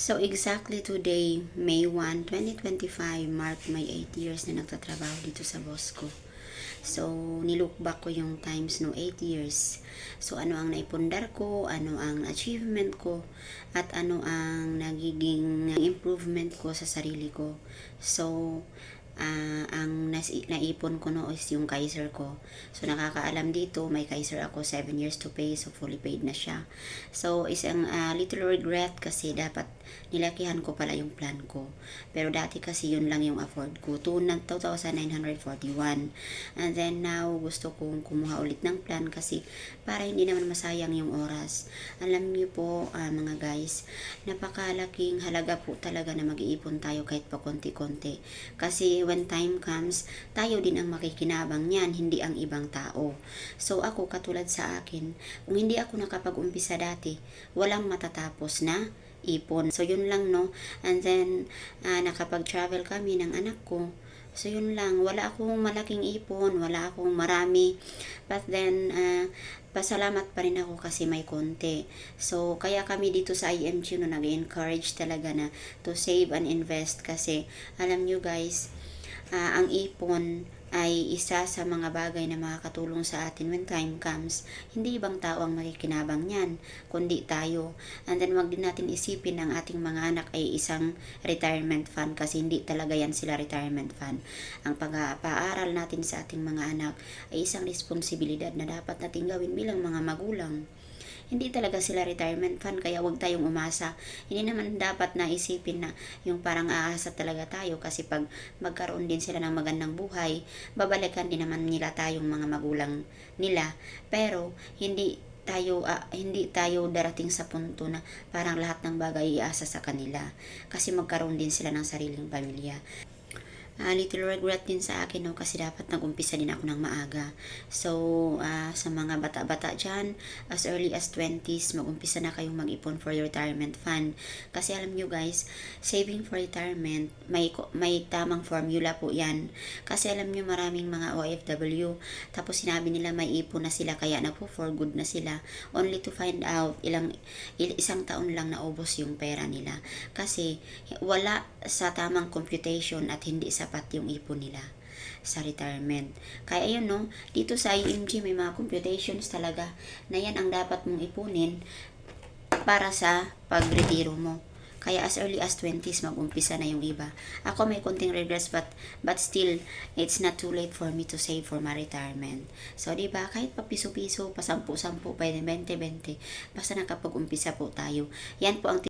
So exactly today, May 1, 2025, mark my 8 years na nagtatrabaho dito sa boss ko. So, nilook back ko yung times no 8 years. So, ano ang naipundar ko, ano ang achievement ko, at ano ang nagiging improvement ko sa sarili ko. So, ang naipon ko no is yung Kaiser ko. So, nakakaalam dito, may Kaiser ako 7 years to pay, so fully paid na siya. So, isang little regret kasi dapat nilakihan ko pala yung plan ko. Pero dati kasi yun lang yung afford ko. 2,941. And then now, gusto kong kumuha ulit ng plan kasi para hindi naman masayang yung oras. Alam niyo po, mga guys, napakalaking halaga po talaga na mag-iipon tayo kahit pa konti-konti. Kasi when time comes, tayo din ang makikinabang niyan, hindi ang ibang tao. So ako, katulad sa akin, kung hindi ako nakapag-umpisa dati, walang matatapos na ipon. So yun lang, no. And then nakapag-travel kami ng anak ko. So yun lang, wala akong malaking ipon, wala akong marami. But then pasalamat pa rin ako kasi may konti. So kaya kami dito sa IMG no, nag-encourage talaga na to save and invest kasi alam nyo guys, ang ipon ay isa sa mga bagay na makakatulong sa atin when time comes. Hindi ibang tao ang makikinabang niyan, kundi tayo. And then wag din natin isipin ang ating mga anak ay isang retirement fund kasi hindi talaga yan sila retirement fund. Ang pag-aaral natin sa ating mga anak ay isang responsibilidad na dapat natin gawin bilang mga magulang. Hindi talaga sila retirement fund, kaya huwag tayong umasa. Hindi naman dapat na isipin na yung parang aasa talaga tayo kasi pag magkaroon din sila ng magandang buhay, babalikan din naman nila tayong mga magulang nila. Pero hindi tayo darating sa punto na parang lahat ng bagay iasa sa kanila kasi magkaroon din sila ng sariling pamilya. Little regret din sa akin no, kasi dapat nag-umpisa din ako ng maaga. So, sa mga bata-bata dyan, as early as 20s, mag-umpisa na kayong mag-ipon for your retirement fund. Kasi alam nyo guys, saving for retirement, may tamang formula po yan. Kasi alam nyo maraming mga OFW, tapos sinabi nila may ipon na sila, kaya na po for good na sila, only to find out isang taon lang naubos yung pera nila. Kasi wala sa tamang computation at hindi sapat yung ipon nila sa retirement. Kaya ayun no, dito sa IMG may mga computations talaga na yan ang dapat mong ipunin para sa pag-retiro mo. Kaya as early as 20s, mag-umpisa na yung iba. Ako may konting regrets but still, it's not too late for me to save for my retirement. So, diba, kahit pa piso-piso, pa 10-10, pwede 20-20, basta nakapag-umpisa po tayo. Yan po ang